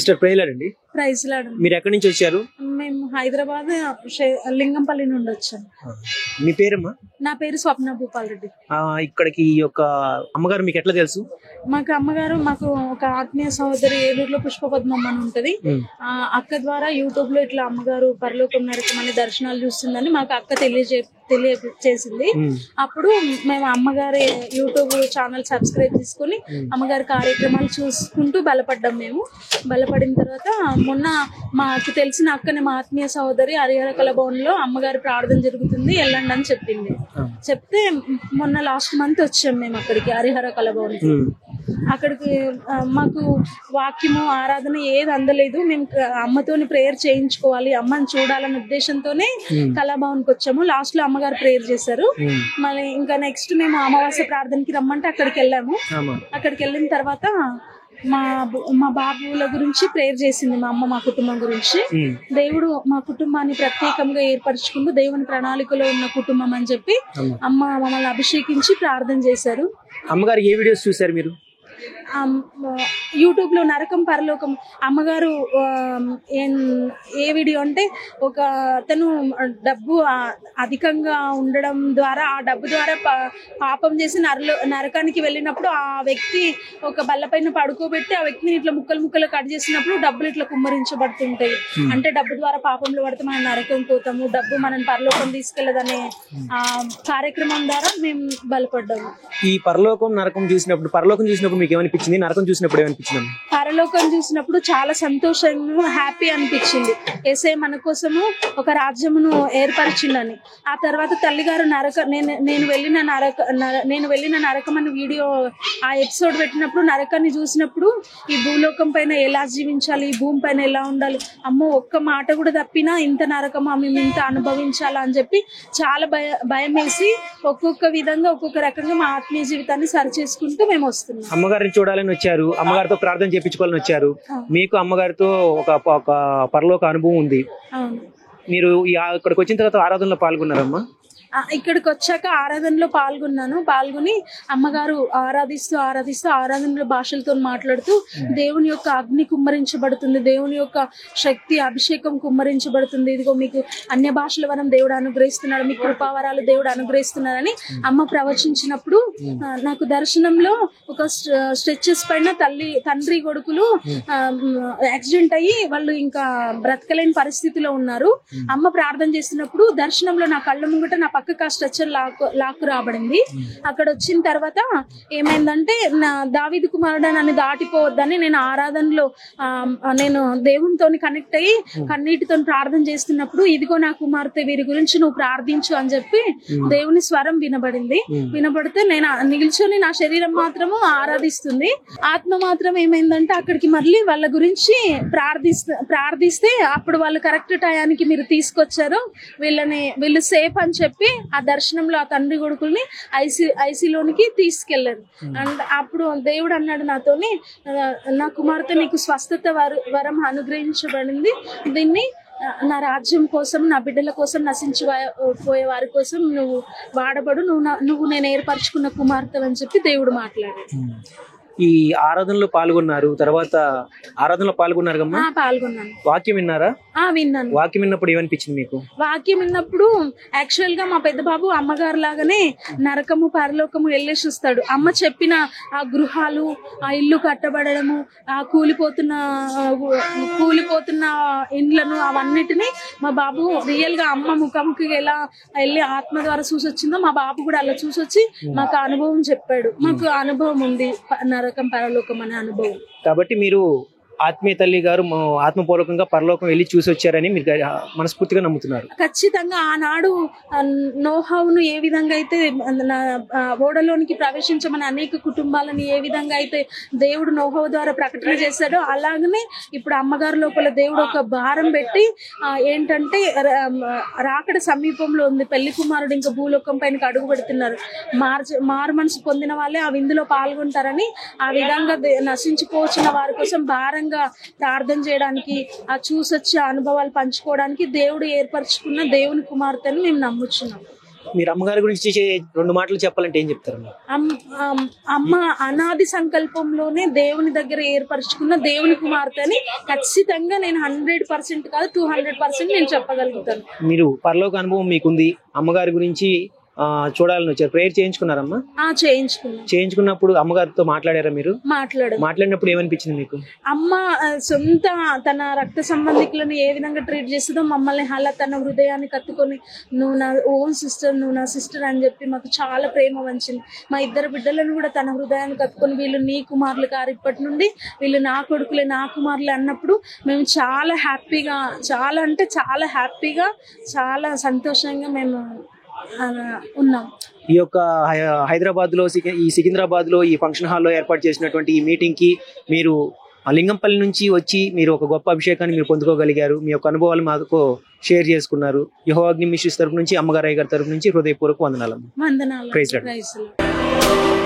Sister ప్రైజ్లాడండి. ప్రైజ్లాడు. మీరు ఎక్కడి నుంచి వచ్చారు? మేము హైదరాబాద్ లింగంపల్లి నుండి వచ్చాను. మీ పేరమ్మా? నా పేరు స్వప్న భూపాల్ రెడ్డి. ఇక్కడికి ఈ యొక్క అమ్మగారు మీకు ఎట్లా తెలుసు? మాకు అమ్మగారు, మాకు ఒక ఆత్మీయ సహోదరి ఏలూరులో పుష్పపద్మమ్మ అని ఉంటది. అక్క ద్వారా యూట్యూబ్ లో ఇట్లా అమ్మగారు పరలోకం నరకం అనే దర్శనాలు చూస్తుందని మాకు అక్క తెలియజేసింది. అప్పుడు మేము అమ్మగారి యూట్యూబ్ ఛానల్ సబ్స్క్రైబ్ చేసుకుని అమ్మగారి కార్యక్రమాలు చూసుకుంటూ బలపడ్డాం. మేము బలపడిన తర్వాత మొన్న మాకు తెలిసిన అక్కని, మా ఆత్మీయ సహోదరి హరిహర కళాభవన్ లో అమ్మగారి ప్రార్థన జరుగుతుంది, వెళ్ళండి అని చెప్పింది. చెప్తే మొన్న లాస్ట్ మంత్ వచ్చాం మేము అక్కడికి, హరిహర కళాభవన్. అక్కడికి మాకు వాక్యము ఆరాధన ఏది అందలేదు. మేము అమ్మతోని ప్రేయర్ చేయించుకోవాలి, అమ్మని చూడాలనే ఉద్దేశంతోనే కళాభవన్కి వచ్చాము. లాస్ట్ లో అమ్మగారు ప్రేయర్ చేశారు. మళ్ళీ ఇంకా నెక్స్ట్ మేము అమావాస్య ప్రార్థనకి రమ్మంటే అక్కడికి వెళ్ళాము. అక్కడికి వెళ్ళిన తర్వాత మా బాబుల గురించి ప్రేయర్ చేసింది మా అమ్మ, మా కుటుంబం గురించి. దేవుడు మా కుటుంబాన్ని ప్రత్యేకంగా ఏర్పరచుకుంటూ దేవుని ప్రణాళికలో ఉన్న కుటుంబం అని చెప్పి అమ్మ మమ్మల్ని అభిషేకించి ప్రార్థన చేశారు. అమ్మగారు ఏ వీడియోస్ చూసారు మీరు? యూట్యూబ్ లో నరకం పరలోకం. అమ్మగారు ఏ వీడియో అంటే, ఒక అతను డబ్బు అధికంగా ఉండడం ద్వారా, ఆ డబ్బు ద్వారా పాపం చేసి నరకానికి వెళ్ళినప్పుడు ఆ వ్యక్తి ఒక బల్లపైన పడుకోబెట్టి ఆ వ్యక్తిని ఇట్లా ముక్కలు ముక్కలు కట్ చేసినప్పుడు డబ్బులు ఇట్లా కుమ్మరించబడుతుంటాయి. అంటే డబ్బు ద్వారా పాపంలో పడితే మనం నరకం పోతాము, డబ్బు మనం పరలోకం తీసుకెళ్లదనే కార్యక్రమం ద్వారా మేము బలపడ్డాము. ఈ పరలోకం నరకం చూసినప్పుడు, పరలోకం చూసినప్పుడు మీకు ఏమనిపించింది? నరకం చూసినప్పుడు ఏమనిపించింది? పరలోకం చూసినప్పుడు చాలా సంతోషంగా, హ్యాపీ అనిపించింది. యేసే మన కోసము ఒక రాజ్యమును ఏర్పరిచిందని. ఆ తర్వాత తల్లిగారు నేను వెళ్ళిన నరకం అనే వీడియో, ఆ ఎపిసోడ్ పెట్టినప్పుడు నరకాన్ని చూసినప్పుడు ఈ భూలోకం పైన ఎలా జీవించాలి, ఈ భూమి పైన ఎలా ఉండాలి, అమ్మో ఒక్క మాట కూడా తప్పినా ఇంత నరకమా, మేము ఇంత అనుభవించాలా అని చెప్పి చాలా భయం వేసి ఒక్కొక్క విధంగా ఒక్కొక్క రకంగా మా ఆత్మీయ జీవితాన్ని సరి చేసుకుంటూ మేము వస్తున్నాం. అమ్మగారిని చూడాలని వచ్చారు, అమ్మగారితో ప్రార్థన చేయించుకోవాలని వచ్చారు. మీకు అమ్మగారితో ఒక పరలోక అనుభవం ఉంది. మీరు ఇక్కడికి వచ్చిన తర్వాత ఆరాధనలో పాల్గొన్నారమ్మా? ఇక్కడికి వచ్చాక ఆరాధనలో పాల్గొని అమ్మగారు ఆరాధిస్తూ ఆరాధనలో భాషలతో మాట్లాడుతూ దేవుని యొక్క అగ్ని కుమ్మరించబడుతుంది, దేవుని యొక్క శక్తి అభిషేకం కుమ్మరించబడుతుంది, ఇదిగో మీకు అన్య భాషల వరం దేవుడు అనుగ్రహిస్తున్నాడు, మీకు కృపావరాలు దేవుడు అనుగ్రహిస్తున్నాడని అమ్మ ప్రవచించినప్పుడు నాకు దర్శనంలో ఒక స్ట్రెచెస్ పైన తండ్రి కొడుకులు యాక్సిడెంట్ అయ్యి వాళ్ళు ఇంకా బ్రతకలేని పరిస్థితిలో ఉన్నారు. అమ్మ ప్రార్థన చేస్తున్నప్పుడు దర్శనంలో నా కళ్ళ ముంగట నా పక్కకు ఆ స్ట్రెచర్ లాక్కు రాబడింది. అక్కడ వచ్చిన తర్వాత ఏమైందంటే, నా దావీదు కుమారుడు నన్ను దాటిపోవద్దని నేను ఆరాధనలో నేను దేవునితోని కనెక్ట్ అయ్యి కన్నీటితో ప్రార్థన చేస్తున్నప్పుడు, ఇదిగో నా కుమార్తె, వీరి గురించి నువ్వు ప్రార్థించు అని చెప్పి దేవుని స్వరం వినబడితే నేను నిల్చొని నా శరీరం మాత్రము ఆరాధిస్తుంది, ఆత్మ మాత్రం ఏమైందంటే అక్కడికి మళ్ళీ వాళ్ళ గురించి ప్రార్థిస్తే అప్పుడు వాళ్ళు కరెక్ట్ టయానికి మీరు తీసుకొచ్చారు, వీళ్ళు సేఫ్ అని చెప్పి ఆ దర్శనంలో ఆ తండ్రి కొడుకుల్ని ఐసీలోనికి తీసుకెళ్లారు. అండ్ అప్పుడు దేవుడు అన్నాడు నాతోని, నా కుమార్తె నీకు స్వస్థత వరం అనుగ్రహించబడింది, దీన్ని నా రాజ్యం కోసం, నా బిడ్డల కోసం, నశించిపోయే వారి కోసం నువ్వు వాడబడు, నువ్వు నేను ఏర్పరచుకున్న కుమార్తె అని చెప్పి దేవుడు మాట్లాడాడు. ఈ ఆరాధనలో పాల్గొన్నారు, తర్వాత ఆరాధనలో పాల్గొన్నారు కమ్మా? పాల్గొన్నాను. వాక్యం విన్నారా? విన్నాను. వాక్యం విన్నప్పుడు ఏమనిపించింది మీకు? వాక్యం విన్నప్పుడు యాక్చువల్ గా మా పెద్ద బాబు అమ్మగారు లాగానే నరకము పరలోకము వెళ్ళేసి వస్తాడు. అమ్మ చెప్పిన ఆ గృహాలు, ఆ ఇల్లు కట్టబడము, ఆ కూలిపోతున్న ఇండ్లను, అవన్నిటిని మా బాబు రియల్ గా అమ్మ ముఖాముఖి ఎలా వెళ్ళి ఆత్మ ద్వారా చూసొచ్చిందో మా బాబు కూడా అలా చూసొచ్చి మాకు అనుభవం చెప్పాడు. మాకు అనుభవం ఉంది, నరకం పరలోకం అనే అనుభవం. కాబట్టి మీరు ఆత్మీయ తల్లి గారు ఆత్మపూర్వకంగా పరలోకం వెళ్ళి చూసి వచ్చారని మీరు మనస్ఫూర్తిగా నమ్ముతున్నారు? ఖచ్చితంగా. ఆనాడు నోహావును ఏ విధంగా అయితే ఓడలోనికి ప్రవేశించమని అనేక కుటుంబాలను ఏ విధంగా అయితే దేవుడు నోహావు ద్వారా ప్రకటన చేశాడో, అలాగనే ఇప్పుడు అమ్మగారి లోపల దేవుడు ఒక భారం పెట్టి ఏంటంటే రాకడ సమీపంలో ఉంది, పెళ్లి కుమారుడు ఇంకా భూలోకం పైన అడుగు పెడుతున్నారు, మారు మనసు పొందిన వాళ్ళే ఆ విందులో పాల్గొంటారని, ఆ విధంగా నశించిపోవచ్చిన వారి కోసం భారం ప్రార్థన చేయడానికి, ఆ చూసొచ్చే అనుభవాలు పంచుకోవడానికి దేవుడు ఏర్పరచుకున్న దేవుని కుమార్తెను మేము నమ్ముచున్నాం. మీరు అమ్మగారి గురించి 2 మాటలు చెప్పాలంటే ఏం చెప్తారు? అమ్మ అనాది సంకల్పంలోనే దేవుని దగ్గర ఏర్పరచుకున్న దేవుని కుమార్తె అని ఖచ్చితంగా నేను 100% కాదు 200% నేను చెప్పగలుగుతాను. మీరు పరలోక అనుభవం మీకుంది, అమ్మగారి గురించి చూడాలని వచ్చారు, ప్రేయర్ చేయించుకున్నారమ్మా? చేయించుకున్నప్పుడు అమ్మగారితో మాట్లాడారా మీరు? మాట్లాడినప్పుడు ఏమనిపించింది మీకు? అమ్మ సొంత తన రక్త సంబంధికులను ఏ విధంగా ట్రీట్ చేస్తుందో మమ్మల్ని అలా తన హృదయాన్ని కత్తుకొని నువ్వు నా ఓన్ సిస్టర్, నువ్వు నా సిస్టర్ అని చెప్పి మాకు చాలా ప్రేమ వంచింది. మా 2 బిడ్డలను కూడా తన హృదయాన్ని కత్తుకొని వీళ్ళు నీ కుమారులు కారు, ఇప్పటి నుండి వీళ్ళు నా కొడుకులే, నా కుమారులే అన్నప్పుడు మేము చాలా హ్యాపీగా, చాలా అంటే చాలా హ్యాపీగా, చాలా సంతోషంగా మేము ఉన్నాం. ఈ యొక్క హైదరాబాద్ లో, ఈ సికింద్రాబాద్ లో ఈ ఫంక్షన్ హాల్లో ఏర్పాటు చేసినటువంటి ఈ మీటింగ్ కి మీరు లింగంపల్లి నుంచి వచ్చి మీరు ఒక గొప్ప అభిషేకాన్ని మీరు పొందుకోగలిగారు. మీ యొక్క అనుభవాలు మాకు షేర్ చేసుకున్నారు. యెహోవా అగ్ని మినిస్ట్రీస్ తరపు నుంచి, అమ్మగారు అయ్య గారి తరపు నుంచి హృదయపూర్వక వందనాలు. Praise lord.